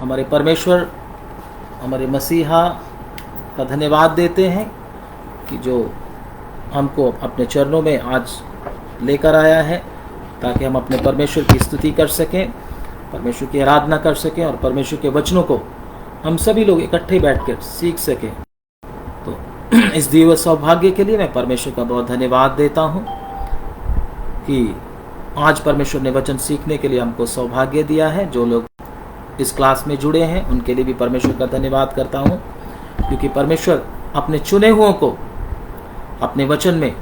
हमारे परमेश्वर, हमारे मसीहा का धन्यवाद देते हैं कि जो हमको अपने चरणों में आज लेकर आया है, ताकि हम अपने परमेश्वर की स्तुति कर सकें, परमेश्वर की आराधना कर सकें और परमेश्वर के वचनों को हम सभी लोग इकट्ठे बैठकर सीख सकें। तो इस दिए हुए सौभाग्य के लिए मैं परमेश्वर का बहुत धन्यवाद देता हूँ कि आज परमेश्वर ने वचन सीखने के लिए हमको सौभाग्य दिया है। जो लोग इस क्लास में जुड़े हैं उनके लिए भी परमेश्वर का धन्यवाद करता हूँ, क्योंकि परमेश्वर अपने चुने हुओं को अपने वचन में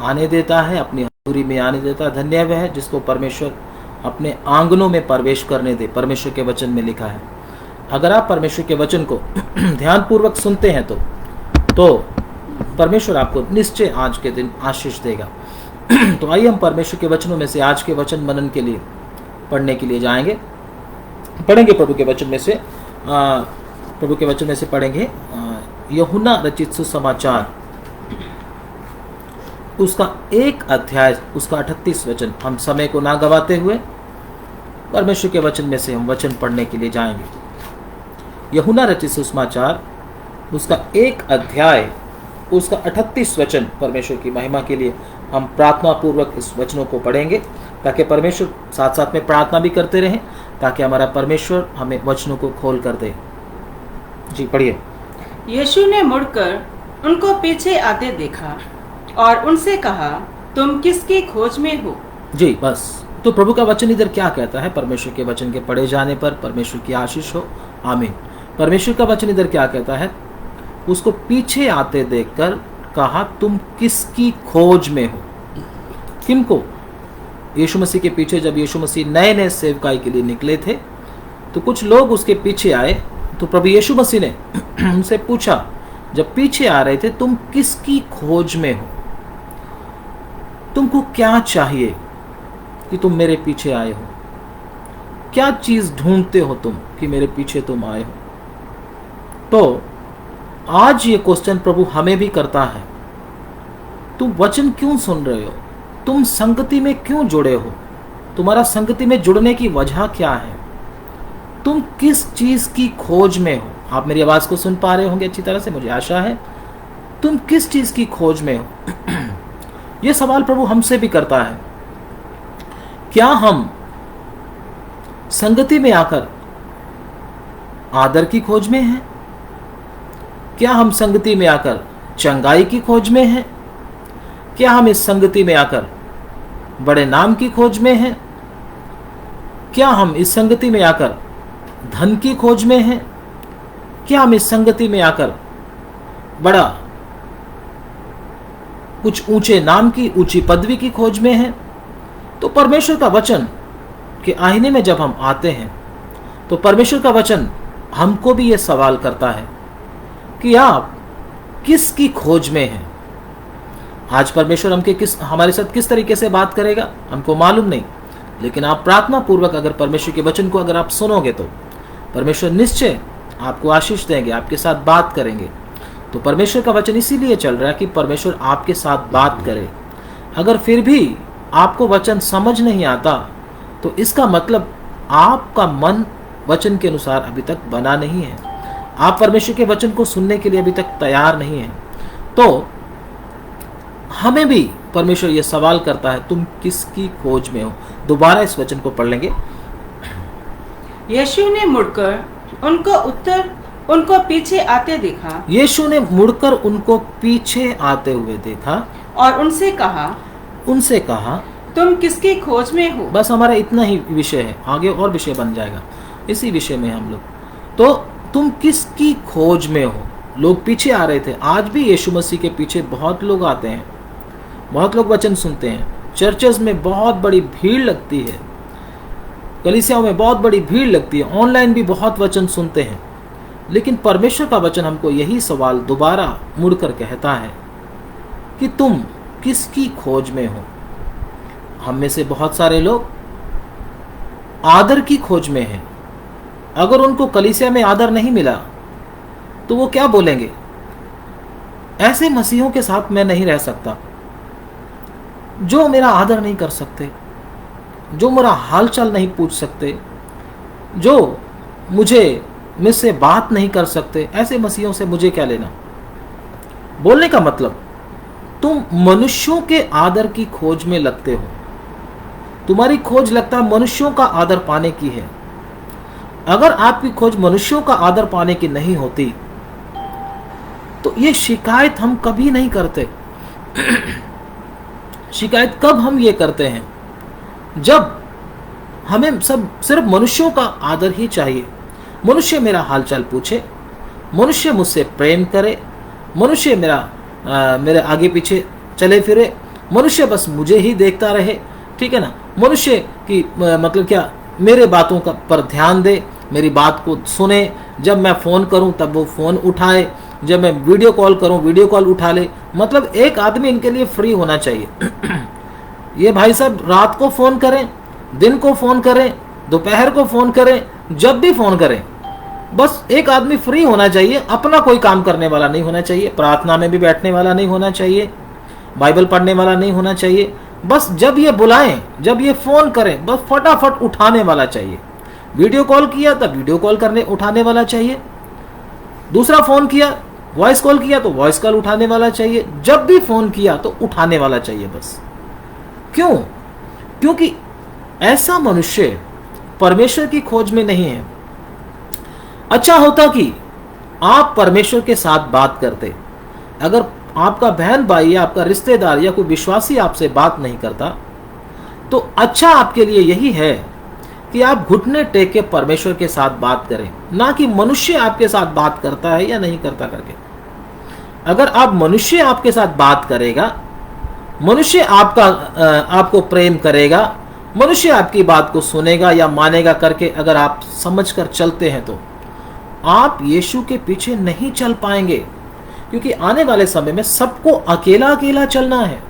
आने देता है, अपनी हजूरी में आने देता है। धन्य वह है जिसको परमेश्वर अपने आंगनों में प्रवेश करने दे। परमेश्वर के वचन में लिखा है, अगर आप परमेश्वर के वचन को ध्यानपूर्वक सुनते हैं तो परमेश्वर आपको निश्चय आज के दिन आशीष देगा। तो आइए हम परमेश्वर के वचनों में से आज के वचन मनन के लिए पढ़ने के लिए जाएंगे। पढ़ेंगे प्रभु के वचन में से पढ़ेंगे यूहन्ना रचित सुसमाचार, उसका 1 अध्याय, उसका 38 वचन। हम समय को ना गवाते हुए परमेश्वर के वचन में से हम वचन पढ़ने के लिए जाएंगे। यूहन्ना रचित सुसमाचार, उसका 1 अध्याय, उसका 38 वचन। परमेश्वर की महिमा के लिए हम प्रार्थना पूर्वक इस वचनों को पढ़ेंगे, ताकि परमेश्वर साथ साथ में प्रार्थना भी करते रहें, ताकि हमारा परमेश्वर हमें वचनों को खोल कर दे। जी पढ़िए। यीशु ने मुड़कर उनको पीछे आते देखा और उनसे कहा, तुम किसकी खोज में हो? जी बस। तो प्रभु का वचन इधर क्या कहता है? परमेश्वर के वचन के पढ़े जाने पर परमेश्वर की आशीष हो, आमीन। परमेश्वर का वचन इधर क्या कहता है? उसको पीछे आते देखकर कहा, तुम किसकी खोज में हो? किनको? यीशु मसीह के पीछे जब यीशु मसीह नए नए सेवकाई के लिए निकले थे, तो कुछ लोग उसके पीछे आए। तो प्रभु यीशु मसीह ने उनसे पूछा, जब पीछे आ रहे थे, तुम किसकी खोज में हो? तुमको क्या चाहिए कि तुम मेरे पीछे आए हो? क्या चीज ढूंढते हो तुम कि मेरे पीछे तुम आए हो? तो आज ये क्वेश्चन प्रभु हमें भी करता है। तुम वचन क्यों सुन रहे हो? तुम संगति में क्यों जुड़े हो? तुम्हारा संगति में जुड़ने की वजह क्या है? तुम किस चीज की खोज में हो? आप मेरी आवाज को सुन पा रहे होंगे अच्छी तरह से, मुझे आशा है। तुम किस चीज की खोज में हो? यह सवाल प्रभु हमसे भी करता है। क्या हम संगति में आकर आदर की खोज में हैं? क्या हम संगति में आकर चंगाई की खोज में हैं? क्या हम इस संगति में आकर बड़े नाम की खोज में हैं? क्या हम इस संगति में आकर धन की खोज में हैं? क्या हम इस संगति में आकर बड़ा कुछ ऊंचे नाम की, ऊंची पदवी की खोज में हैं? तो परमेश्वर का वचन के आईने में जब हम आते हैं, तो परमेश्वर का वचन हमको भी यह सवाल करता है कि आप किसकी खोज में हैं? आज परमेश्वर हमारे साथ किस तरीके से बात करेगा हमको मालूम नहीं, लेकिन आप प्रार्थना पूर्वक अगर परमेश्वर के वचन को अगर आप सुनोगे, तो परमेश्वर निश्चय आपको आशीष देंगे, आपके साथ बात करेंगे। तो परमेश्वर का वचन इसीलिए चल रहा है कि परमेश्वर आपके साथ बात करे। अगर फिर भी आपको वचन समझ नहीं आता, तो इसका मतलब आपका मन वचन के अनुसार अभी तक बना नहीं है। आप परमेश्वर के वचन को सुनने के लिए अभी तक तैयार नहीं है। तो हमें भी परमेश्वर यह सवाल करता है, तुम किसकी खोज में हो? दोबारा इस वचन को पढ़ लेंगे। यीशु ने मुड़कर उनको पीछे आते देखा। यीशु ने मुड़कर उनको पीछे आते हुए देखा और उनसे कहा, तुम किसकी खोज में हो? बस हमारा इतना ही विषय है, आगे और विषय बन जाएगा इसी विषय में हम लोग। तो तुम किसकी खोज में हो? लोग पीछे आ रहे थे। आज भी यीशु मसीह के पीछे बहुत लोग आते हैं, बहुत लोग वचन सुनते हैं। चर्चेस में बहुत बड़ी भीड़ लगती है, कलीसियाओं में बहुत बड़ी भीड़ लगती है, ऑनलाइन भी बहुत वचन सुनते हैं। लेकिन परमेश्वर का वचन हमको यही सवाल दोबारा मुड़कर कहता है कि तुम किसकी खोज में हो? हम में से बहुत सारे लोग आदर की खोज में हैं। अगर उनको कलीसिया में आदर नहीं मिला, तो वो क्या बोलेंगे? ऐसे मसीहों के साथ मैं नहीं रह सकता जो मेरा आदर नहीं कर सकते, जो मेरा हालचाल नहीं पूछ सकते, जो मुझसे बात नहीं कर सकते, ऐसे मसीहों से मुझे क्या लेना। बोलने का मतलब, तुम मनुष्यों के आदर की खोज में लगते हो। तुम्हारी खोज लगता है मनुष्यों का आदर पाने की है। अगर आपकी खोज मनुष्यों का आदर पाने की नहीं होती तो ये शिकायत हम कभी नहीं करते। शिकायत कब हम ये करते हैं? जब हमें सब सिर्फ मनुष्यों का आदर ही चाहिए। मनुष्य मेरा हालचाल पूछे, मनुष्य मुझसे प्रेम करे, मनुष्य मेरे आगे पीछे चले फिरे, मनुष्य बस मुझे ही देखता रहे, ठीक है ना। मनुष्य की मतलब क्या, मेरे बातों का पर ध्यान दे, मेरी बात को सुने, जब मैं फ़ोन करूं तब वो फ़ोन उठाए, जब मैं वीडियो कॉल करूं वीडियो कॉल उठा ले। मतलब एक आदमी इनके लिए फ्री होना चाहिए। ये भाई साहब रात को फ़ोन करें, दिन को फ़ोन करें, दोपहर को फ़ोन करें, जब भी फ़ोन करें, बस एक आदमी फ्री होना चाहिए। अपना कोई काम करने वाला नहीं होना चाहिए, प्रार्थना में भी बैठने वाला नहीं होना चाहिए, बाइबल पढ़ने वाला नहीं होना चाहिए। बस जब ये बुलाएं, जब ये फ़ोन करें, बस फटाफट उठाने वाला चाहिए। वीडियो कॉल किया तब वीडियो कॉल करने उठाने वाला चाहिए, दूसरा फ़ोन किया, वॉइस कॉल किया तो वॉइस कॉल उठाने वाला चाहिए, जब भी फ़ोन किया तो उठाने वाला चाहिए बस। क्यों? क्योंकि ऐसा मनुष्य परमेश्वर की खोज में नहीं है। अच्छा होता कि आप परमेश्वर के साथ बात करते। अगर आपका बहन भाई या आपका रिश्तेदार या कोई विश्वासी आपसे बात नहीं करता तो अच्छा आपके लिए यही है कि आप घुटने टेक के परमेश्वर के साथ बात करें, ना कि मनुष्य आपके साथ बात करता है या नहीं करता करके। अगर आप मनुष्य आपके साथ बात करेगा, मनुष्य आपको प्रेम करेगा, मनुष्य आपकी बात को सुनेगा या मानेगा करके अगर आप समझकर चलते हैं तो आप यीशु के पीछे नहीं चल पाएंगे। क्योंकि आने वाले समय में सबको अकेला अकेला चलना है।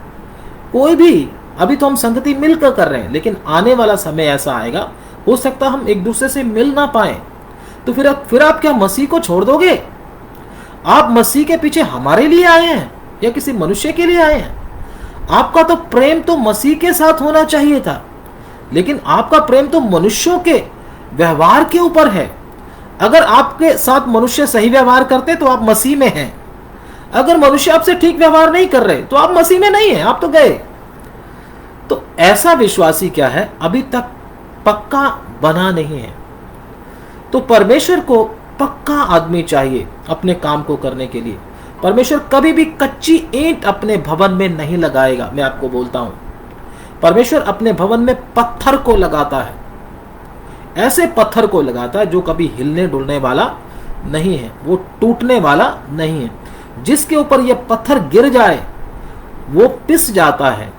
कोई भी, अभी तो हम संगति मिलकर कर रहे हैं, लेकिन आने वाला समय ऐसा आएगा, हो सकता हम एक दूसरे से मिल ना पाए। तो फिर आप क्या मसीह को छोड़ दोगे? आप मसीह के पीछे हमारे लिए आए हैं या किसी मनुष्य के लिए आए हैं? आपका तो प्रेम तो मसीह के साथ होना चाहिए था, लेकिन आपका प्रेम तो मनुष्यों के व्यवहार के ऊपर है। अगर आपके साथ मनुष्य सही व्यवहार करते तो आप मसीह में हैं। अगर मनुष्य आपसे ठीक व्यवहार नहीं कर रहे तो आप मसीह में नहीं हैं, आप तो गए। तो ऐसा विश्वासी क्या है, अभी तक पक्का बना नहीं है। तो परमेश्वर को पक्का आदमी चाहिए अपने काम को करने के लिए। परमेश्वर कभी भी कच्ची ईंट अपने भवन में नहीं लगाएगा। मैं आपको बोलता हूं, परमेश्वर अपने भवन में पत्थर को लगाता है। ऐसे पत्थर को लगाता है जो कभी हिलने डुलने वाला नहीं है, वो टूटने वाला नहीं है। जिसके ऊपर यह पत्थर गिर जाए वो पिस जाता है,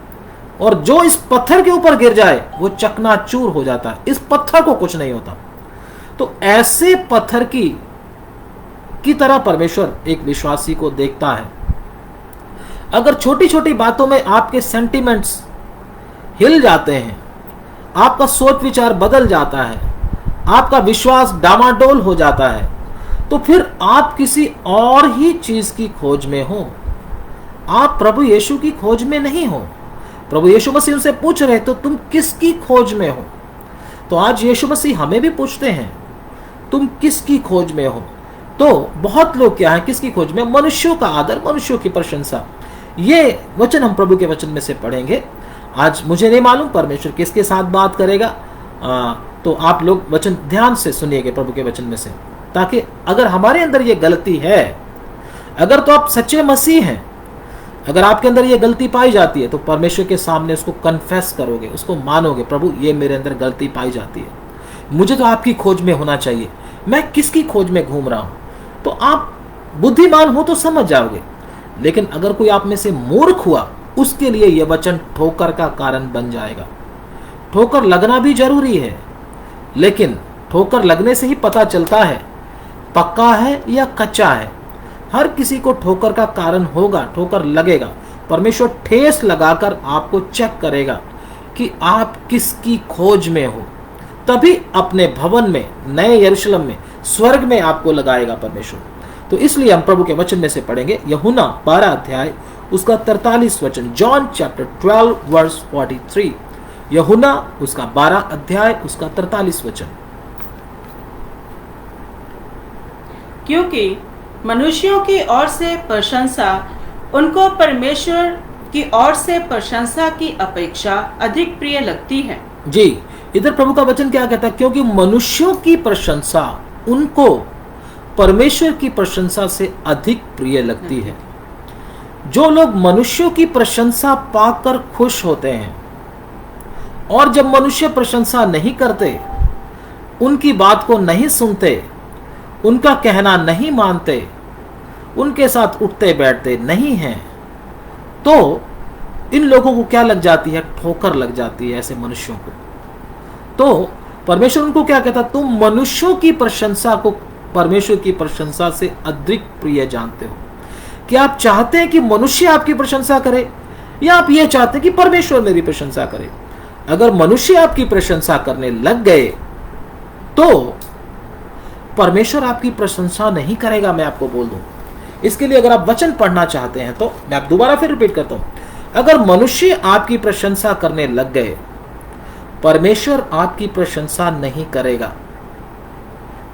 और जो इस पत्थर के ऊपर गिर जाए वो चकनाचूर हो जाता है। इस पत्थर को कुछ नहीं होता। तो ऐसे पत्थर की तरह परमेश्वर एक विश्वासी को देखता है। अगर छोटी छोटी बातों में आपके सेंटिमेंट्स हिल जाते हैं, आपका सोच विचार बदल जाता है, आपका विश्वास डामाडोल हो जाता है, तो फिर आप किसी और ही चीज की खोज में हो। आप प्रभु यीशु की खोज में नहीं हो। प्रभु यीशु मसीह उनसे पूछ रहे तो तुम किसकी खोज में हो? तो आज यीशु मसीह हमें भी पूछते हैं, तुम किसकी खोज में हो? तो बहुत लोग क्या है, किसकी खोज में? मनुष्यों का आदर, मनुष्यों की प्रशंसा। ये वचन हम प्रभु के वचन में से पढ़ेंगे। आज मुझे नहीं मालूम परमेश्वर किसके साथ बात करेगा, तो आप लोग वचन ध्यान से सुनिएगा प्रभु के वचन में से, ताकि अगर हमारे अंदर ये गलती है, अगर तो आप सच्चे मसीह हैं, अगर आपके अंदर ये गलती पाई जाती है तो परमेश्वर के सामने उसको कन्फेस करोगे, उसको मानोगे, प्रभु ये मेरे अंदर गलती पाई जाती है, मुझे तो आपकी खोज में होना चाहिए, मैं किसकी खोज में घूम रहा हूं? तो आप बुद्धिमान हो तो समझ जाओगे। लेकिन अगर कोई आप में से मूर्ख हुआ, उसके लिए यह वचन ठोकर का कारण बन जाएगा। ठोकर लगना भी जरूरी है, लेकिन ठोकर लगने से ही पता चलता है पक्का है या कच्चा है। हर किसी को ठोकर का कारण होगा, ठोकर लगेगा। परमेश्वर ठेस लगाकर आपको चेक करेगा कि आप किसकी खोज में हो, तभी अपने भवन में, नए यरूशलेम में, स्वर्ग में आपको लगाएगा परमेश्वर। तो इसलिए हम प्रभु के वचन में से पढ़ेंगे यूहन्ना 12 अध्याय उसका 43 वचन, जॉन चैप्टर 12 वर्स 43। यूहन्ना उसका 12 अध्याय उसका 43 वचन। क्योंकि मनुष्यों की ओर से प्रशंसा उनको परमेश्वर की ओर से प्रशंसा की अपेक्षा अधिक प्रिय लगती है। जी, इधर प्रभु का वचन क्या कहता है? क्योंकि मनुष्यों की प्रशंसा उनको परमेश्वर की प्रशंसा से अधिक प्रिय लगती है। जो लोग मनुष्यों की प्रशंसा पाकर खुश होते हैं और जब मनुष्य प्रशंसा नहीं करते, उनकी बात को नहीं सुनते, उनका कहना नहीं मानते, उनके साथ उठते बैठते नहीं हैं, तो इन लोगों को क्या लग जाती है? ठोकर लग जाती है ऐसे मनुष्यों को। तो परमेश्वर उनको क्या कहता? तुम मनुष्यों की प्रशंसा को परमेश्वर की प्रशंसा से अधिक प्रिय जानते हो। क्या आप चाहते हैं कि मनुष्य आपकी प्रशंसा करे, या आप ये चाहते हैं कि परमेश्वर मेरी प्रशंसा करे? अगर मनुष्य आपकी प्रशंसा करने लग गए तो परमेश्वर आपकी प्रशंसा नहीं करेगा, मैं आपको बोल दूं। इसके लिए अगर आप वचन पढ़ना चाहते हैं तो मैं आप दोबारा फिर रिपीट करता हूं। अगर मनुष्य आपकी प्रशंसा करने लग गए, परमेश्वर आपकी प्रशंसा नहीं करेगा।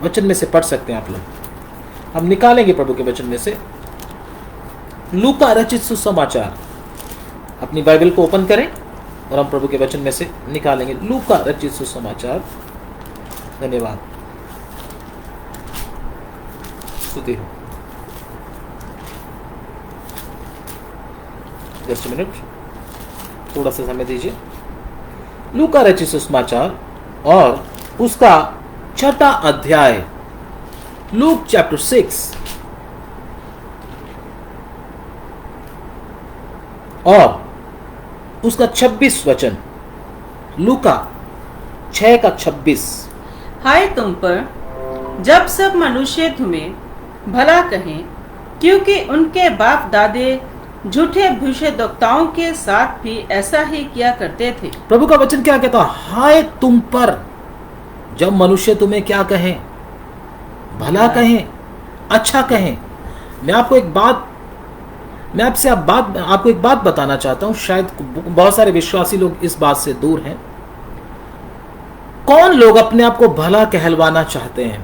वचन में से पढ़ सकते हैं आप लोग, हम निकालेंगे प्रभु के वचन में से लूका रचित सुसमाचार। अपनी बाइबल को ओपन करें और हम प्रभु के वचन में से निकालेंगे लूका रचित सुसमाचार। धन्यवाद, स्तुति हो। जस्ट मिनट, थोड़ा सा समय दीजिए। लूका रचित सुसमाचार और उसका 6वां अध्याय, लूक चैप्टर 6 और उसका 26 वचन। लूका 6 का 26। हाय तुम पर जब सब मनुष्य तुम्हें भला कहें, क्योंकि उनके बाप दादे झूठे भविष्यद्वक्ताओं के साथ भी ऐसा ही किया करते थे। प्रभु का वचन क्या कहता? हाय तुम पर जब मनुष्य तुम्हें क्या कहें? भला कहें, अच्छा कहें। मैं आपको एक बात बताना चाहता हूं। शायद बहुत सारे विश्वासी लोग इस बात से दूर हैं। कौन लोग अपने आप को भला कहलवाना चाहते हैं?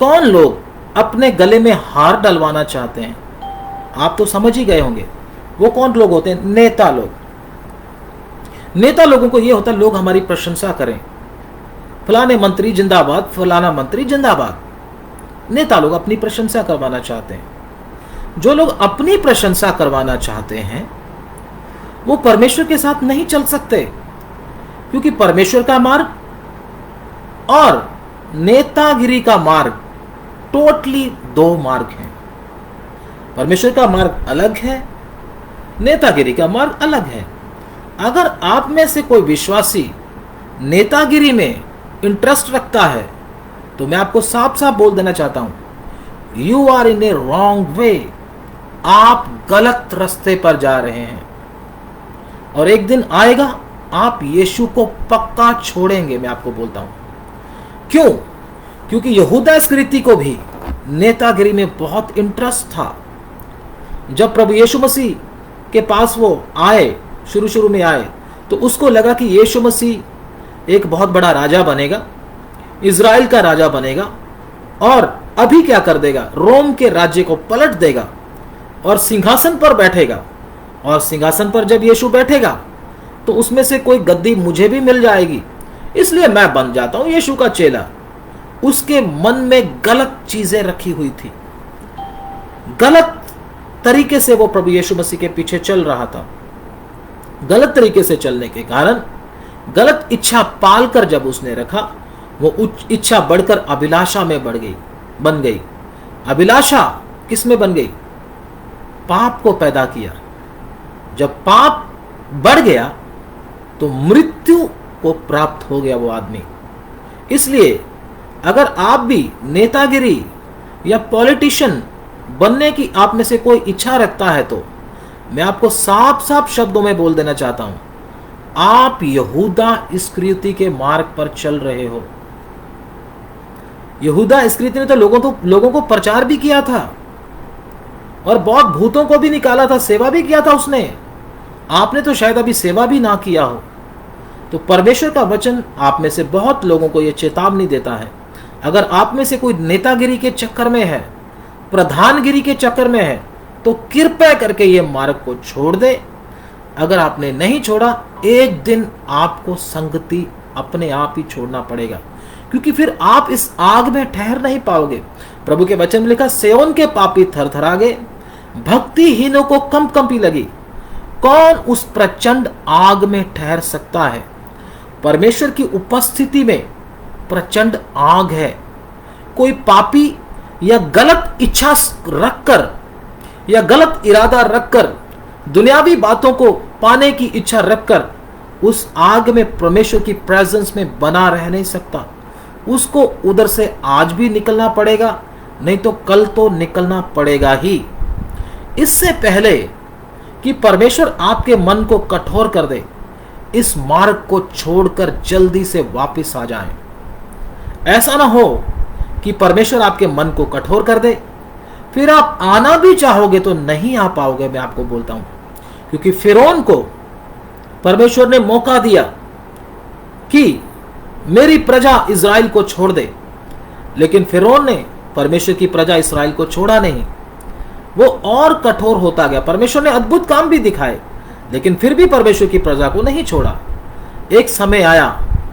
कौन लोग अपने गले में हार डलवाना चाहते हैं? आप तो समझ ही गए होंगे वो कौन लोग होते हैं? नेता लोग। नेता लोगों को यह होता है लोग हमारी प्रशंसा करें, फलाने मंत्री जिंदाबाद, फलाना मंत्री जिंदाबाद। नेता लोग अपनी प्रशंसा करवाना चाहते हैं। जो लोग अपनी प्रशंसा करवाना चाहते हैं वो परमेश्वर के साथ नहीं चल सकते, क्योंकि परमेश्वर का मार्ग और नेतागिरी का मार्ग टोटली दो मार्ग हैं। परमेश्वर का मार्ग अलग है, नेतागिरी का मार्ग अलग है। अगर आप में से कोई विश्वासी नेतागिरी में इंटरेस्ट रखता है तो मैं आपको साफ साफ बोल देना चाहता हूं, you are in a wrong way. आप गलत रास्ते पर जा रहे हैं और एक दिन आएगा आप यीशु को पक्का छोड़ेंगे। मैं आपको बोलता हूं क्यों? क्योंकि यहूदा इस्करियोती को भी नेतागिरी में बहुत इंटरेस्ट था। जब प्रभु यीशु मसीह के पास वो आए, शुरू में आए, तो उसको लगा कि यीशु मसीह एक बहुत बड़ा राजा बनेगा, इज़राइल का राजा बनेगा और अभी क्या कर देगा? रोम के राज्य को पलट देगा और सिंहासन पर बैठेगा। और सिंहासन पर जब यीशु बैठेगा तो उसमें से कोई गद्दी मुझे भी मिल जाएगी, इसलिए मैं बन जाता हूं यीशु का चेला। उसके मन में गलत चीजें रखी हुई थी, गलत तरीके से वो प्रभु यीशु मसीह के पीछे चल रहा था। गलत तरीके से चलने के कारण गलत इच्छा पालकर जब उसने रखा, वो इच्छा बढ़कर अभिलाषा में बन गई। अभिलाषा किस में बन गई? पाप को पैदा किया। जब पाप बढ़ गया तो मृत्यु को प्राप्त हो गया वो आदमी। इसलिए अगर आप भी नेतागिरी या पॉलिटिशियन बनने की आप में से कोई इच्छा रखता है तो मैं आपको साफ साफ शब्दों में बोल देना चाहता हूं, आप यहूदा इस्करियोती के मार्ग पर चल रहे हो। यहूदा इस्करियोती ने तो लोगों को प्रचार भी किया था और बहुत भूतों को भी निकाला था, सेवा भी किया था उसने। आपने तो शायद अभी सेवा भी ना किया हो। तो परमेश्वर का वचन आप में से बहुत लोगों को यह चेतावनी देता है, अगर आप में से कोई नेतागिरी के चक्कर में है, प्रधानगिरी के चक्कर में है, तो कृपया करके ये मार्ग को छोड़ दे। अगर आपने नहीं छोड़ा, एक दिन आपको संगति अपने आप ही छोड़ना पड़ेगा, क्योंकि फिर आप इस आग में ठहर नहीं पाओगे। प्रभु के वचन में लिखा, सिय्योन के पापी थरथरा गए, भक्तिहीनों को कंपी लगी। कौन उस प्रचंड आग में ठहर सकता है? परमेश्वर की उपस्थिति में प्रचंड आग है। कोई पापी या गलत इच्छा रखकर या गलत इरादा रखकर, दुनियावी बातों को पाने की इच्छा रखकर उस आग में परमेश्वर की प्रेजेंस में बना रह नहीं सकता। उसको उधर से आज भी निकलना पड़ेगा, नहीं तो कल तो निकलना पड़ेगा ही। इससे पहले कि परमेश्वर आपके मन को कठोर कर दे, इस मार्ग को छोड़कर जल्दी से वापस आ जाएं। ऐसा ना हो कि परमेश्वर आपके मन को कठोर कर दे, फिर आप आना भी चाहोगे तो नहीं आ पाओगे। मैं आपको बोलता हूं, क्योंकि फिरौन को परमेश्वर ने मौका दिया कि मेरी प्रजा इज़राइल को छोड़ दे, लेकिन फिरौन ने परमेश्वर की प्रजा इस्राएल को छोड़ा नहीं। वो और कठोर होता गया। परमेश्वर ने अद्भुत काम भी दिखाए, लेकिन फिर भी परमेश्वर की प्रजा को नहीं छोड़ा। एक समय आया,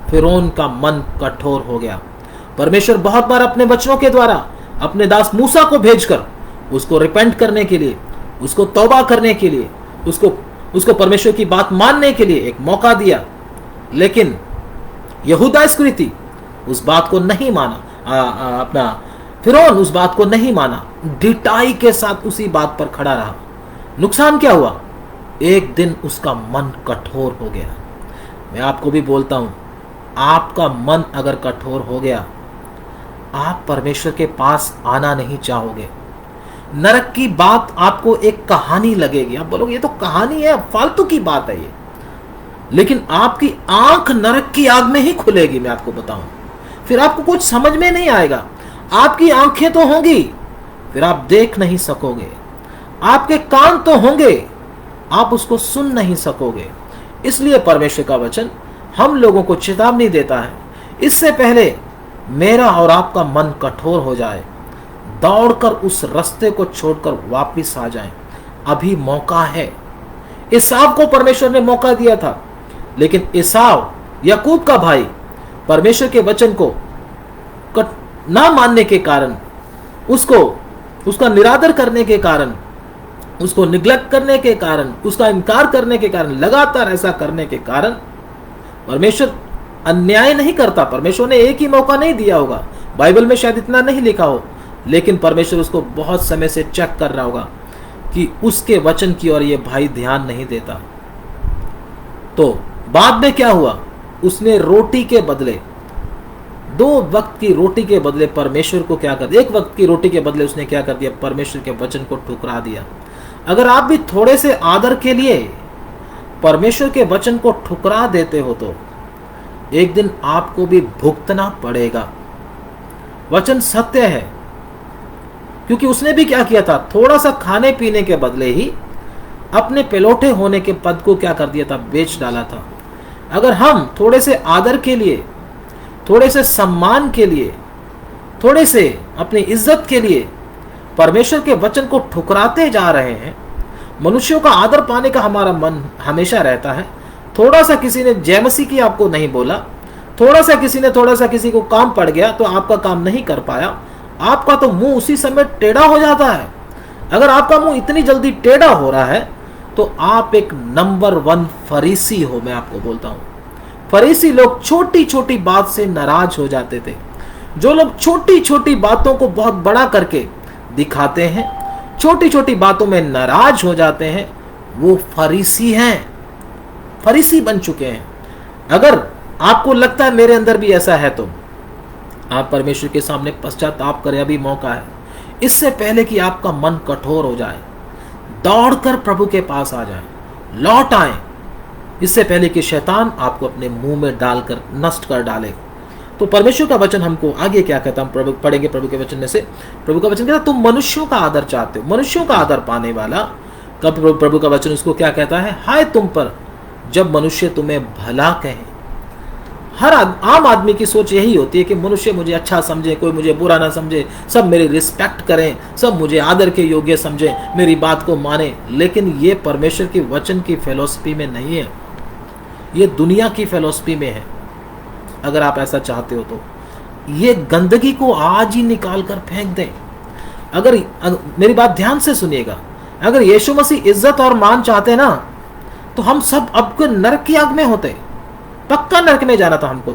फिरौन का मन कठोर हो गया। परमेश्वर बहुत बार अपने वचनों के द्वारा अपने दास मूसा को भेजकर उसको रिपेंट करने के लिए, उसको तौबा करने के लिए, उसको परमेश्वर की बात मानने के लिए एक मौका दिया, लेकिन यहूदा इस्करियोती उस बात को नहीं माना। अपना फिरौन उस बात को नहीं माना, ढिठाई के साथ उसी बात पर खड़ा रहा। नुकसान क्या हुआ? एक दिन उसका मन कठोर हो गया। मैं आपको भी बोलता हूं, आपका मन अगर कठोर हो गया, आप परमेश्वर के पास आना नहीं चाहोगे। नरक की बात आपको एक कहानी लगेगी। आप बोलोगे ये तो कहानी है, फालतू की बात है ये, लेकिन आपकी आंख नरक की आग में ही खुलेगी। मैं आपको बताऊं, फिर आपको कुछ समझ में नहीं आएगा। आपकी आंखें तो होंगी, फिर आप देख नहीं सकोगे। आपके कान तो होंगे, आप उसको सुन नहीं सकोगे। इसलिए परमेश्वर का वचन हम लोगों को चेतावनी देता है, इससे पहले मेरा और आपका मन कठोर हो जाए, दौड़कर उस रास्ते को छोड़कर वापस आ जाएं। अभी मौका है। एसाव को परमेश्वर ने मौका दिया था, लेकिन एसाव याकूब का भाई परमेश्वर के वचन को ना मानने के कारण, उसका निरादर करने के कारण, उसको निग्लेक्ट करने के कारण, उसका इनकार करने के कारण, लगातार ऐसा करने के कारण परमेश्वर अन्याय नहीं करता। परमेश्वर ने एक ही मौका नहीं दिया होगा, बाइबल में शायद इतना नहीं लिखा हो, लेकिन परमेश्वर उसको बहुत समय से चेक कर रहा होगा कि उसके वचन की ओर ये भाई ध्यान नहीं देता। तो बाद में क्या हुआ? उसने रोटी के बदले, 2 वक्त की रोटी के बदले परमेश्वर को क्या कर दिया? 1 वक्त की रोटी के बदले उसने क्या कर दिया? परमेश्वर के वचन को ठुकरा दिया। अगर आप भी थोड़े से आदर के लिए परमेश्वर के वचन को ठुकरा देते हो, तो एक दिन आपको भी भुगतना पड़ेगा। वचन सत्य है, क्योंकि उसने भी क्या किया था? थोड़ा सा खाने पीने के बदले ही अपने पेलोठे होने के पद को क्या कर दिया था? बेच डाला था। अगर हम थोड़े से आदर के लिए, थोड़े से सम्मान के लिए, थोड़े से अपनी इज्जत के लिए परमेश्वर के वचन को ठुकराते जा रहे हैं, मनुष्यों का आदर पाने का हमारा मन हमेशा रहता है। थोड़ा सा किसी ने जय मसीह की आपको नहीं बोला, थोड़ा सा किसी को काम पड़ गया तो आपका काम नहीं कर पाया, आपका तो मुंह उसी समय टेढ़ा हो जाता है। अगर आपका मुंह इतनी जल्दी टेढ़ा हो रहा है तो आप एक नंबर 1 फरीसी हो। मैं आपको बोलता हूं, फरीसी लोग छोटी छोटी बात से नाराज हो जाते थे। जो लोग छोटी छोटी बातों को बहुत बड़ा करके दिखाते हैं, छोटी छोटी बातों में नाराज हो जाते हैं, वो फरीसी हैं, फरीसी बन चुके हैं। अगर आपको लगता है मेरे अंदर भी ऐसा है, तो आप परमेश्वर के सामने पश्चाताप करें। अभी मौका है, इससे पहले कि आपका मन कठोर हो जाए, दौड़कर प्रभु के पास आ जाए, लौट आए, इससे पहले कि शैतान आपको अपने मुंह में डालकर नष्ट कर डाले। तो परमेश्वर का वचन हमको आगे क्या कहता है, हम प्रभु पढ़ेंगे। प्रभु के वचन में से प्रभु का वचन कहता है, तुम मनुष्यों का आदर चाहते हो, मनुष्यों का आदर पाने वाला। कब प्रभु का वचन उसको क्या कहता है? हाय तुम पर जब मनुष्य तुम्हें भला कहे, हर आम आदमी की सोच यही होती है कि मनुष्य मुझे अच्छा समझे, कोई मुझे बुरा ना समझे, सब मेरी रिस्पेक्ट करें, सब मुझे आदर के योग्य समझें, मेरी बात को माने। लेकिन ये परमेश्वर की वचन की फिलॉसफी में नहीं है, ये दुनिया की फिलॉसफी में है। अगर आप ऐसा चाहते हो तो ये गंदगी को आज ही निकाल कर फेंक दें। अगर मेरी बात ध्यान से सुनिएगा, अगर यीशु मसीह इज्जत और मान चाहते ना तो हम सब अब नरक की आग में होते, पक्का नरक में जाना था हमको।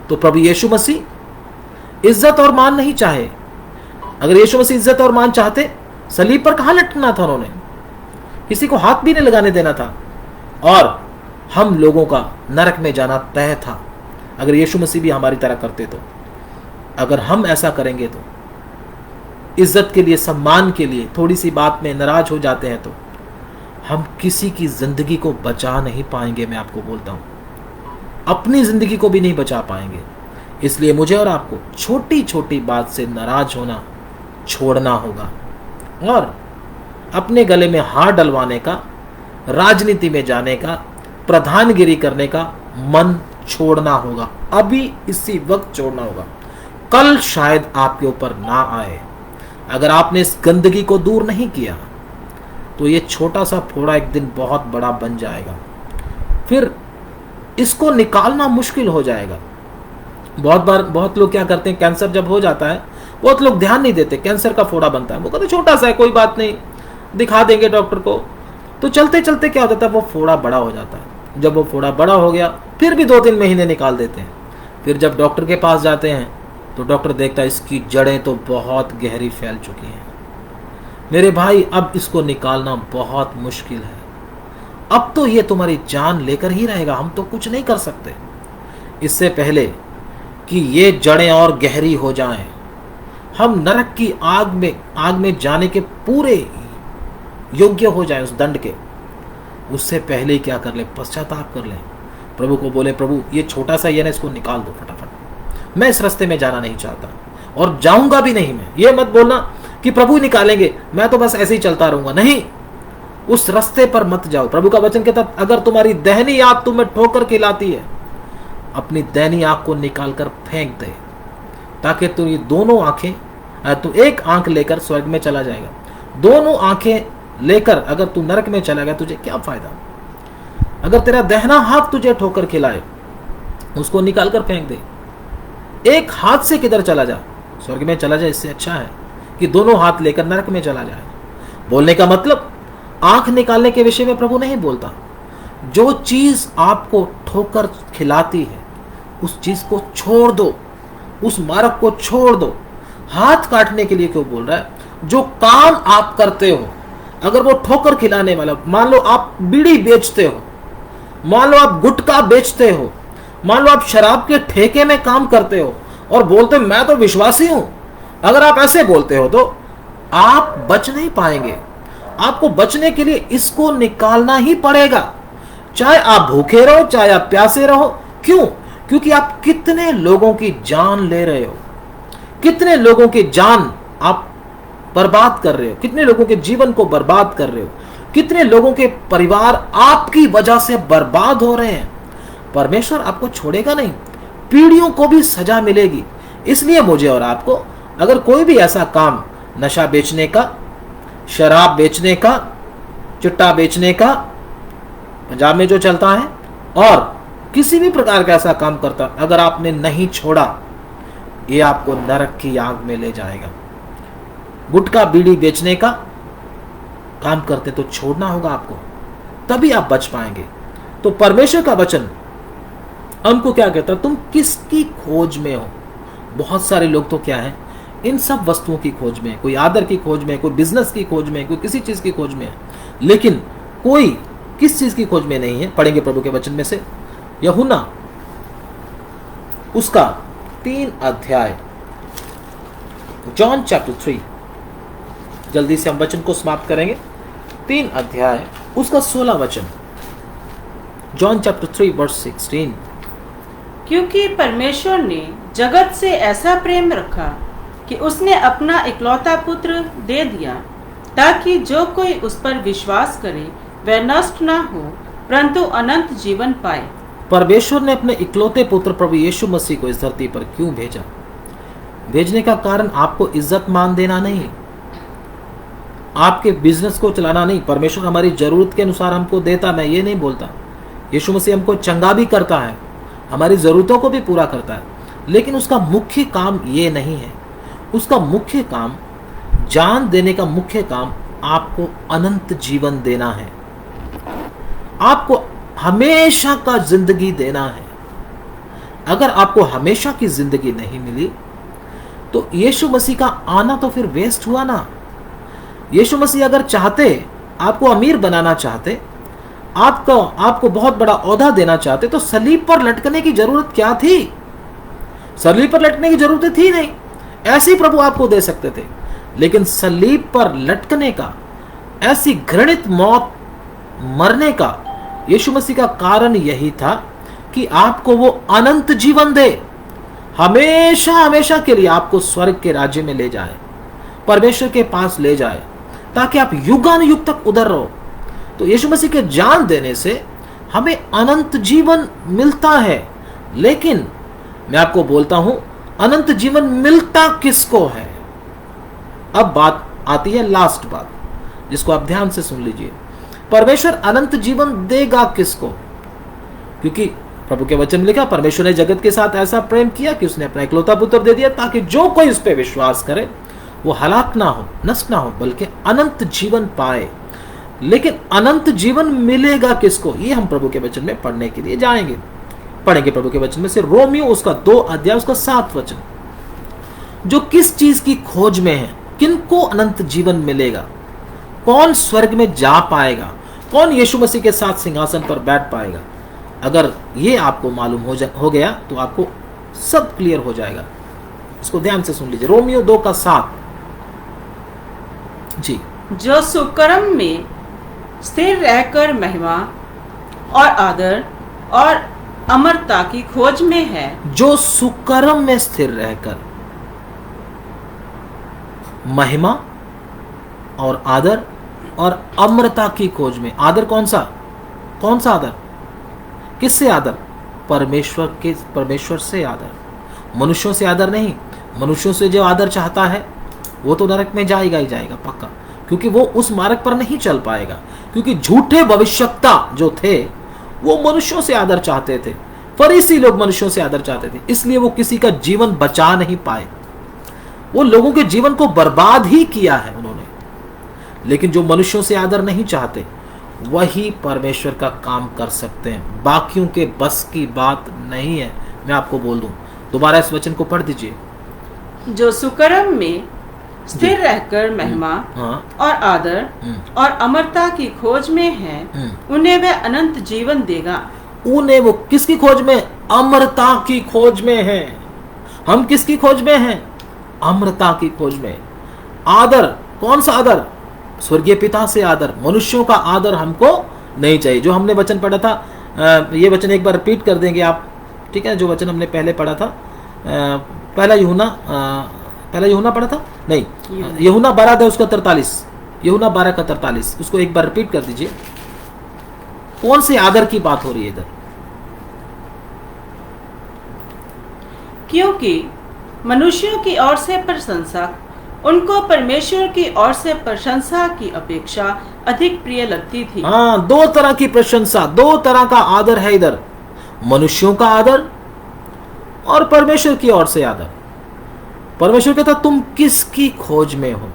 तो प्रभु यीशु मसीह इज्जत और मान नहीं चाहे। अगर यीशु मसीह इज्जत और मान चाहते, सलीब पर कहां लटकना था उन्होंने, किसी को हाथ भी नहीं लगाने देना था, और हम लोगों का नरक में जाना तय था। अगर यीशु मसीह भी हमारी तरह करते तो, अगर हम ऐसा करेंगे तो, इज्जत के लिए, सम्मान के लिए थोड़ी सी बात में नाराज हो जाते हैं तो हम किसी की जिंदगी को बचा नहीं पाएंगे। मैं आपको बोलता हूं, अपनी जिंदगी को भी नहीं बचा पाएंगे। इसलिए मुझे और आपको छोटी छोटी बात से नाराज होना छोड़ना होगा और अपने गले में हाथ डलवाने का, राजनीति में जाने का, प्रधानगिरी करने का मन छोड़ना होगा। अभी इसी वक्त छोड़ना होगा, कल शायद आपके ऊपर ना आए। अगर आपने इस गंदगी को दूर नहीं किया तो ये छोटा सा फोड़ा एक दिन बहुत बड़ा बन जाएगा, फिर इसको निकालना मुश्किल हो जाएगा। बहुत लोग क्या करते हैं, कैंसर जब हो जाता है, बहुत लोग ध्यान नहीं देते, कैंसर का फोड़ा बनता है, वो कहते छोटा सा है, कोई बात नहीं, दिखा देंगे डॉक्टर को। तो चलते चलते क्या होता है, वो फोड़ा बड़ा हो जाता है। जब वो फोड़ा बड़ा हो गया, फिर भी 2-3 महीने निकाल देते हैं। फिर जब डॉक्टर के पास जाते हैं तो डॉक्टर देखता है इसकी जड़ें तो बहुत गहरी फैल चुकी हैं। मेरे भाई, अब इसको निकालना बहुत मुश्किल है। अब तो ये तुम्हारी जान लेकर ही रहेगा, हम तो कुछ नहीं कर सकते। इससे पहले कि ये जड़ें और गहरी हो जाएं, हम नरक की आग में जाने के पूरे योग्य हो जाएं उस दंड के, उससे पहले ही क्या कर ले, पश्चाताप कर ले, प्रभु को बोले, प्रभु ये छोटा सा ये ना, इसको निकाल दो फटाफट, मैं इस रास्ते में जाना नहीं चाहता और जाऊंगा भी नहीं। मैं ये मत बोलना कि प्रभु निकालेंगे, मैं तो बस ऐसे ही चलता रहूंगा, नहीं, उस रास्ते पर मत जाओ। प्रभु का वचन कहता है, अगर तुम्हारी दहनी आंख तुम्हें ठोकर खिलाती है, अपनी दहनी आंख को निकाल कर फेंक दे, ताकि तू ये दोनों आंखें, तू एक आंख लेकर स्वर्ग में चला जाएगा, दोनों आंखें लेकर अगर तू नरक में चला गया, तुझे क्या फायदा। अगर तेरा दहना हाथ तुझे ठोकर खिलाए, उसको निकाल कर फेंक दे। एक हाथ से किधर चला जा, स्वर्ग में चला जाए, इससे अच्छा है कि दोनों हाथ लेकर नरक में चला जाए। बोलने का मतलब आंख निकालने के विषय में प्रभु नहीं बोलता। जो चीज आपको ठोकर खिलाती है उस चीज को छोड़ दो, उस मार्ग को छोड़ दो। हाथ काटने के लिए क्यों बोल रहा है? जो काम आप करते हो अगर वो ठोकर खिलाने वाला, मान लो आप बीड़ी बेचते हो, मान लो आप गुटखा बेचते हो, मान लो आप शराब के ठेके में काम करते हो और बोलते हो मैं तो विश्वासी हूं, अगर आप ऐसे बोलते हो तो आप बच नहीं पाएंगे। आपको बचने के लिए इसको निकालना ही पड़ेगा, चाहे आप भूखे रहो, चाहे आप प्यासे रहो। क्यों? क्योंकि आप कितने लोगों की जान ले रहे हो, कितने लोगों की जान आप बर्बाद कर रहे हो, कितने लोगों के जीवन को बर्बाद कर रहे हो, कितने लोगों के परिवार आपकी वजह से बर्बाद हो रहे हैं। परमेश्वर आपको छोड़ेगा नहीं, पीढ़ियों को भी सजा मिलेगी। इसलिए मुझे और आपको अगर कोई भी ऐसा काम, नशा बेचने का, शराब बेचने का, चिट्टा बेचने का, पंजाब में जो चलता है, और किसी भी प्रकार का ऐसा काम करता, अगर आपने नहीं छोड़ा, ये आपको नरक की आग में ले जाएगा। गुटखा बीड़ी बेचने का काम करते तो छोड़ना होगा आपको, तभी आप बच पाएंगे। तो परमेश्वर का वचन हमको क्या कहता, तुम किसकी खोज में हो? बहुत सारे लोग तो क्या है, इन सब वस्तुओं की खोज में, कोई आदर की खोज में, कोई बिजनेस की खोज में, कोई किसी चीज की खोज में है, लेकिन कोई किस चीज की खोज में नहीं है। पढ़ेंगे प्रभु के वचन में से यूहन्ना उसका 3 अध्याय, जॉन चैप्टर 3, जल्दी से हम वचन को समाप्त करेंगे। 3 अध्याय उसका 16 वचन, जॉन चैप्टर 3 वर्स 16। क्योंकि परमेश्वर ने जगत से ऐसा प्रेम रखा कि उसने अपना इकलौता पुत्र दे दिया, ताकि जो कोई उस पर विश्वास करे वह नष्ट ना हो परंतु अनंत जीवन पाए। परमेश्वर ने अपने इकलौते पुत्र प्रभु यीशु मसीह को इस धरती पर क्यों भेजा? भेजने का कारण आपको इज्जत मान देना नहीं, आपके बिजनेस को चलाना नहीं। परमेश्वर हमारी जरूरत के अनुसार हमको देता, मैं ये नहीं बोलता। यीशु मसीह हमको चंगा भी करता है, हमारी जरूरतों को भी पूरा करता है, लेकिन उसका मुख्य काम ये नहीं है। उसका मुख्य काम, जान देने का मुख्य काम आपको अनंत जीवन देना है, आपको हमेशा का जिंदगी देना है। अगर आपको हमेशा की जिंदगी नहीं मिली तो यीशु मसीह का आना तो फिर वेस्ट हुआ ना। यीशु मसीह अगर चाहते, आपको अमीर बनाना चाहते, आपको बहुत बड़ा औहदा देना चाहते, तो सलीब पर लटकने की जरूरत क्या थी? सलीब पर लटकने की जरूरत थी नहीं, ऐसे ही प्रभु आपको दे सकते थे। लेकिन सलीब पर लटकने का, ऐसी घृणित मौत मरने का यीशु मसीह का कारण यही था कि आपको वो अनंत जीवन दे, हमेशा हमेशा के लिए आपको स्वर्ग के राज्य में ले जाए, परमेश्वर के पास ले जाए, ताकि आप युगानुयुग तक उधर रहो। तो यीशु मसीह के जान देने से हमें अनंत जीवन मिलता है। लेकिन मैं आपको बोलता हूं, अनंत जीवन मिलता किसको है? अब बात आती है लास्ट बात, जिसको आप ध्यान से सुन लीजिए। परमेश्वर अनंत जीवन देगा किसको? क्योंकि प्रभु के वचन में लिखा, परमेश्वर ने जगत के साथ ऐसा प्रेम किया कि उसने अपना इकलौता पुत्र दे दिया, ताकि जो कोई उस पर विश्वास करे वो हलाक ना हो, नष्ट ना हो, बल्कि अनंत जीवन पाए। लेकिन अनंत जीवन मिलेगा किसको? ये हम प्रभु के वचन में पढ़ने के लिए जाएंगे, पढ़ेंगे प्रभु के वचन में से रोमियो उसका 2 अध्याय उसका 7 वचन। जो किस चीज की खोज में है, किनको अनंत जीवन मिलेगा, कौन स्वर्ग में जा पाएगा, कौन यीशु मसीह के साथ सिंहासन पर बैठ पाएगा। अगर ये आपको मालूम हो गया तो आपको सब क्लियर हो जाएगा। इसको ध्यान से सुन लीजिए, रोमियो 2 का 7 जी। जो सुकर्म में स्थिर रहकर महिमा और आदर और अमरता की खोज में है, जो सुकर्म में स्थिर रहकर महिमा और आदर और अमरता की खोज में। आदर कौन सा आदर? किससे आदर? परमेश्वर से आदर, मनुष्यों से आदर नहीं। मनुष्यों से जो आदर चाहता है वो तो नरक में जाएगा ही जाएगा पक्का, क्योंकि वो उस मार्ग पर नहीं चल पाएगा। क्योंकि झूठे भविष्यवक्ता जो थे वो मनुष्यों से आदर चाहते थे, फरीसी लोग मनुष्यों से आदर चाहते थे, इसलिए वो किसी का जीवन बचा नहीं पाए, वो लोगों के जीवन को बर्बाद ही किया है उन्होंने। लेकिन जो मनुष्यों से आदर नहीं चाहते वही परमेश्वर का काम कर सकते हैं, बाकियों के बस की बात नहीं है। मैं आपको बोल दूं, दोबारा इस वचन को पढ़ दीजिए। जो सुकर्म में स्थिर रहकर महिमा और आदर और अमरता की खोज में है, उन्हें वह अनंत जीवन देगा। उन्हें, वो किसकी खोज में? अमरता की खोज में है। हम किसकी खोज में हैं? अमरता की खोज में। आदर, कौन सा आदर? स्वर्गीय पिता से आदर। मनुष्यों का आदर हमको नहीं चाहिए। जो हमने वचन पढ़ा था, ये वचन एक बार रिपीट कर देंगे आप, ठीक है? जो वचन हमने पहले पढ़ा था, पहला यूहन्ना पढ़ा था नहीं, यूहन्ना 12 है उसका 43, यूहन्ना 12 का 43, उसको एक बार रिपीट कर दीजिए। कौन से आदर की बात हो रही है इधर? क्योंकि मनुष्यों की ओर से प्रशंसा उनको परमेश्वर की ओर से प्रशंसा की अपेक्षा अधिक प्रिय लगती थी। हाँ, 2 तरह की प्रशंसा, 2 तरह का आदर है इधर, मनुष्यों का आदर और परमेश्वर की ओर से आदर। परमेश्वर कहता तुम किसकी खोज में हो,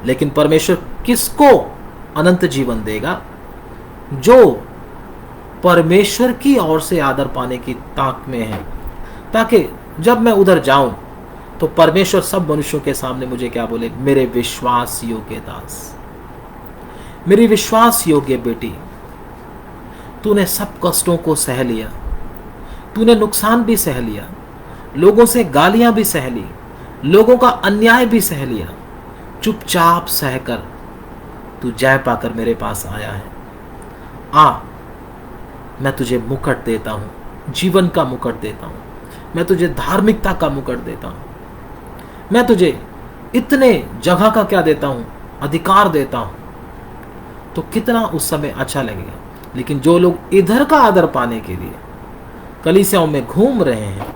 लेकिन परमेश्वर किसको अनंत जीवन देगा? जो परमेश्वर की ओर से आदर पाने की ताक में है, ताकि जब मैं उधर जाऊं तो परमेश्वर सब मनुष्यों के सामने मुझे क्या बोले? मेरे विश्वास योग्य दास, मेरी विश्वास योग्य बेटी, तूने सब कष्टों को सह लिया, तूने नुकसान भी सह लिया, लोगों से गालियां भी सह ली, लोगों का अन्याय भी सह लिया, चुपचाप सहकर तू जय पाकर मेरे पास आया है। आ, मैं तुझे मुकुट देता हूं, जीवन का मुकुट देता हूं, मैं तुझे धार्मिकता का मुकुट देता हूं, मैं तुझे इतने जगह का क्या देता हूं? अधिकार देता हूं। तो कितना उस समय अच्छा लगेगा। लेकिन जो लोग इधर का आदर पाने के लिए कलीसियाओं में घूम रहे हैं,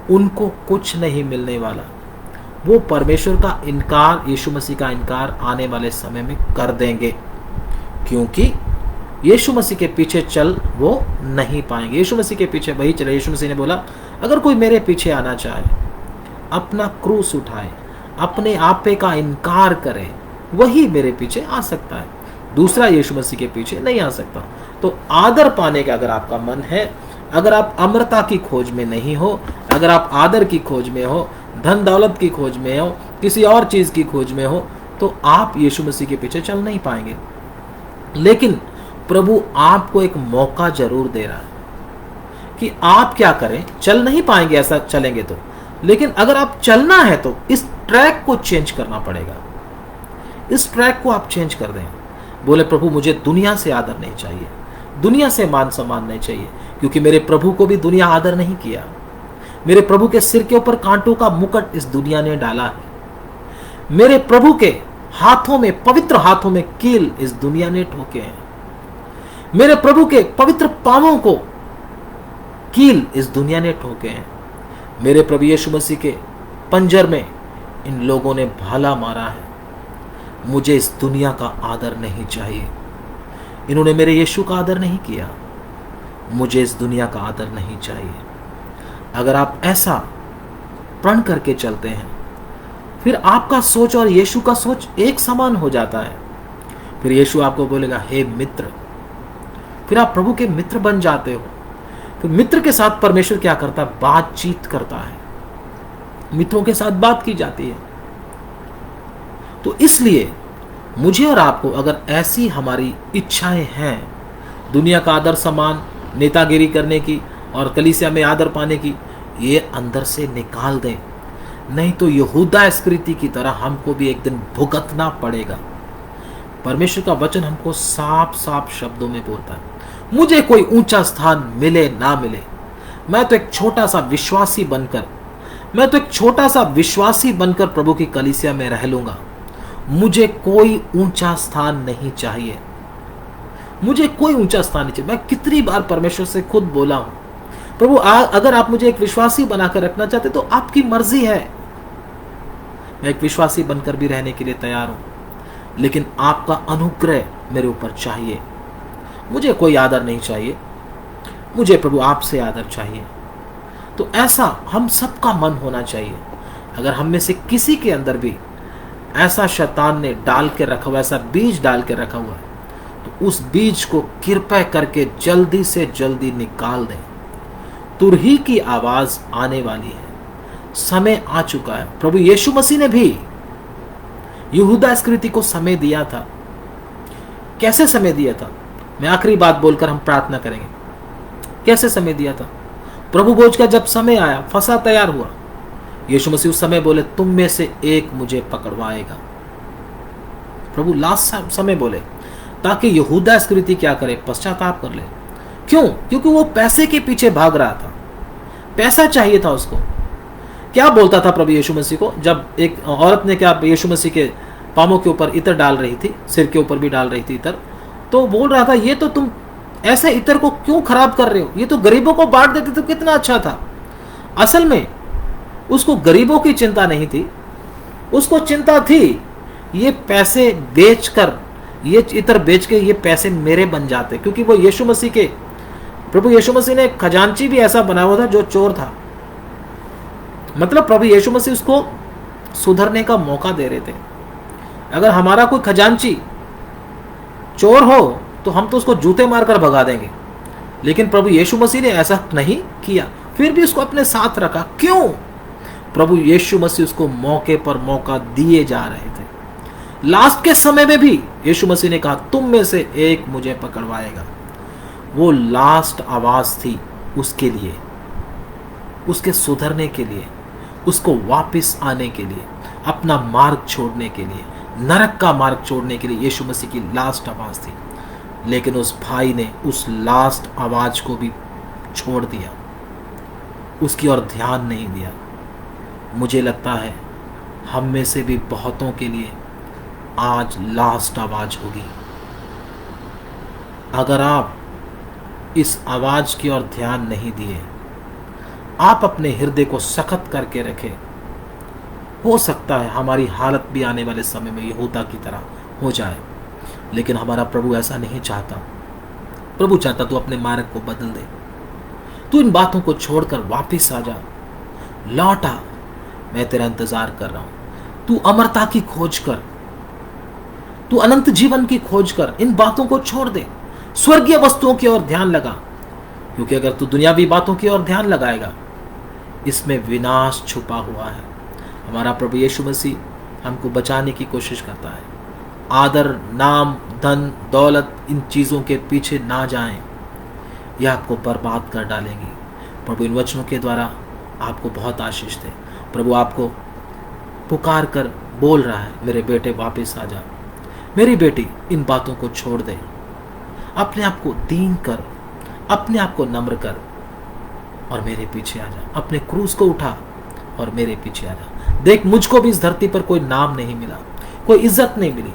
उनको कुछ नहीं मिलने वाला। वो परमेश्वर का इनकार, यीशु मसीह का इनकार आने वाले समय में कर देंगे, क्योंकि यीशु मसीह के पीछे चल वो नहीं पाएंगे। यीशु मसीह के पीछे वही चले। यीशु मसीह ने बोला, अगर कोई मेरे पीछे आना चाहे, अपना क्रूस उठाए, अपने आपे का इनकार करे, वही मेरे पीछे आ सकता है। दूसरा यीशु मसीह के पीछे नहीं आ सकता। तो आदर पाने का अगर आपका मन है, अगर आप अमरता की खोज में नहीं हो, अगर आप आदर की खोज में हो, धन दौलत की खोज में हो, किसी और चीज की खोज में हो, तो आप यीशु मसीह के पीछे चल नहीं पाएंगे। लेकिन प्रभु आपको एक मौका जरूर दे रहा है कि आप क्या करें। चल नहीं पाएंगे ऐसा चलेंगे तो, लेकिन अगर आप चलना है तो इस ट्रैक को चेंज करना पड़ेगा। इस ट्रैक को आप चेंज कर दें। बोले, प्रभु मुझे दुनिया से आदर नहीं चाहिए, दुनिया से मान सम्मान नहीं चाहिए, क्योंकि मेरे प्रभु को भी दुनिया आदर नहीं किया। मेरे प्रभु के सिर के ऊपर कांटों का मुकुट इस दुनिया ने डाला है। मेरे प्रभु के हाथों में, पवित्र हाथों में कील इस दुनिया ने ठोके हैं। मेरे प्रभु के पवित्र पांवों को कील इस दुनिया ने ठोके हैं। मेरे प्रभु यीशु मसीह के पंजर में इन लोगों ने भाला मारा है। मुझे इस दुनिया का आदर नहीं चाहिए। इन्होंने मेरे यीशु का आदर नहीं किया, मुझे इस दुनिया का आदर नहीं चाहिए। अगर आप ऐसा प्रण करके चलते हैं, फिर आपका सोच और यीशु का सोच एक समान हो जाता है। फिर यीशु आपको बोलेगा, हे मित्र। फिर आप प्रभु के मित्र बन जाते हो। फिर मित्र के साथ परमेश्वर क्या करता है? बातचीत करता है। मित्रों के साथ बात की जाती है। तो इसलिए मुझे और आपको अगर ऐसी हमारी इच्छाएं हैं, दुनिया का आदर सम्मान, नेतागिरी करने की और कलीसिया में आदर पाने की, ये अंदर से निकाल दें। नहीं तो यहूदा इस्करियोती की तरह हमको भी एक दिन भुगतना पड़ेगा। परमेश्वर का वचन हमको साफ साफ शब्दों में बोलता है, मुझे कोई ऊंचा स्थान मिले ना मिले, मैं तो एक छोटा सा विश्वासी बनकर प्रभु की कलीसिया में रह लूंगा। मुझे कोई ऊंचा स्थान नहीं चाहिए। मुझे कोई ऊंचा स्थान नहीं चाहिए। मैं कितनी बार परमेश्वर से खुद बोला हूं, प्रभु अगर आप मुझे एक विश्वासी बनाकर रखना चाहते तो आपकी मर्जी है। मैं एक विश्वासी बनकर भी रहने के लिए तैयार हूं, लेकिन आपका अनुग्रह मेरे ऊपर चाहिए। मुझे कोई आदर नहीं चाहिए, मुझे प्रभु आपसे आदर चाहिए। तो ऐसा हम सबका मन होना चाहिए। अगर हम में से किसी के अंदर भी ऐसा शैतान ने डाल के रखा हुआ, ऐसा बीज डाल के रखा हुआ है, तो उस बीज को कृपया करके जल्दी से जल्दी निकाल दें। तुरही की आवाज आने वाली है, समय आ चुका है। प्रभु यीशु मसीह ने भी यहूदा इस्करियोती को समय दिया था। कैसे समय दिया था? मैं आखिरी बात बोलकर हम प्रार्थना करेंगे। कैसे समय दिया था? प्रभु भोज का जब समय आया, फसा तैयार हुआ, यीशु मसीह उस समय बोले, तुम में से एक मुझे पकड़वाएगा। प्रभु लास्ट समय बोले, ताकि यहूदा इस्करियोती क्या करे? पश्चाताप कर ले। क्यों? क्योंकि वो पैसे के पीछे भाग रहा था। पैसा चाहिए था उसको। क्या बोलता था प्रभु यीशु मसीह को? जब एक औरत ने क्या यीशु मसीह के पांवों के ऊपर इत्र डाल रही थी, सिर के ऊपर भी डाल रही थी इत्र, तो बोल रहा था, ये तो तुम ऐसे इत्र को क्यों खराब कर रहे हो? ये तो गरीबों को बांट देते तो कितना अच्छा था। असल में उसको गरीबों की चिंता नहीं थी, उसको चिंता थी ये पैसे बेचकर, ये इत्र बेच के ये पैसे मेरे बन जाते। क्योंकि वो यीशु मसीह के, प्रभु यीशु मसीह ने खजांची भी ऐसा बनाया हुआ था जो चोर था। मतलब प्रभु यीशु मसीह उसको सुधरने का मौका दे रहे थे। अगर हमारा कोई खजांची चोर हो तो हम तो उसको जूते मारकर भगा देंगे, लेकिन प्रभु यीशु मसीह ने ऐसा नहीं किया, फिर भी उसको अपने साथ रखा। क्यों? प्रभु यीशु मसीह उसको मौके पर मौका दिए जा रहे थे। लास्ट के समय में भी यीशु मसीह ने कहा, तुम में से एक मुझे पकड़वाएगा। वो लास्ट आवाज थी उसके लिए, उसके सुधरने के लिए, उसको वापस आने के लिए, अपना मार्ग छोड़ने के लिए, नरक का मार्ग छोड़ने के लिए यीशु मसीह की लास्ट आवाज थी। लेकिन उस भाई ने उस लास्ट आवाज को भी छोड़ दिया, उसकी ओर ध्यान नहीं दिया। मुझे लगता है हम में से भी बहुतों के लिए आज लास्ट आवाज होगी। अगर आप इस आवाज की ओर ध्यान नहीं दिए, आप अपने हृदय को सख्त करके रखें, हो सकता है हमारी हालत भी आने वाले समय में यहूदा की तरह हो जाए। लेकिन हमारा प्रभु ऐसा नहीं चाहता। प्रभु चाहता तू अपने मार्ग को बदल दे, तू इन बातों को छोड़कर वापस आ जा, लौट आ, मैं तेरा इंतजार कर रहा हूं। तू अमरता की खोज कर, तू अनंत जीवन की खोज कर, इन बातों को छोड़ दे, स्वर्गीय वस्तुओं की ओर ध्यान लगा। क्योंकि अगर तू दुनियावी बातों की ओर ध्यान लगाएगा, इसमें विनाश छुपा हुआ है। हमारा प्रभु यीशु मसीह हमको बचाने की कोशिश करता है। आदर, नाम, धन, दौलत, इन चीज़ों के पीछे ना जाएं, यह आपको बर्बाद कर डालेंगी। प्रभु इन वचनों के द्वारा आपको बहुत आशीष दे। प्रभु आपको पुकार कर बोल रहा है, मेरे बेटे वापस आ जा, मेरी बेटी इन बातों को छोड़ दे, अपने आप को दीन कर, अपने आप को नम्र कर और मेरे पीछे आ जा। अपने क्रूस को उठा और मेरे पीछे आ जा। देख, मुझको भी इस धरती पर कोई नाम नहीं मिला, कोई इज्जत नहीं मिली।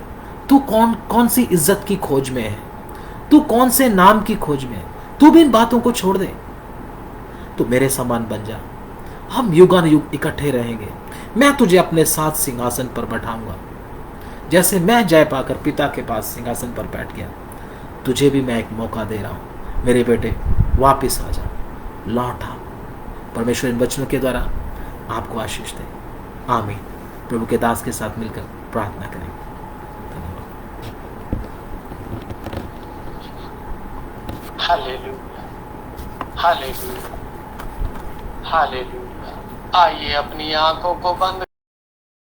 तू कौन सी इज्जत की खोज में है? तू कौन से नाम की खोज में है? तू भी इन बातों को छोड़ दे, तू मेरे समान बन जा। हम युगानुयुग इकट्ठे रहेंगे। मैं तुझे अपने साथ सिंहासन पर बैठाऊंगा। जैसे मैं जय पाकर पिता के पास सिंहासन पर बैठ गया, तुझे भी मैं एक मौका दे रहा हूं। मेरे बेटे वापस आ जा, लौट आ। परमेश्वर इन वचनों के द्वारा आपको आशीष दे। आमीन। प्रभु के दास के साथ मिलकर प्रार्थना करेंगे। Hallelujah, hallelujah, hallelujah. आइए अपनी आंखों को बंद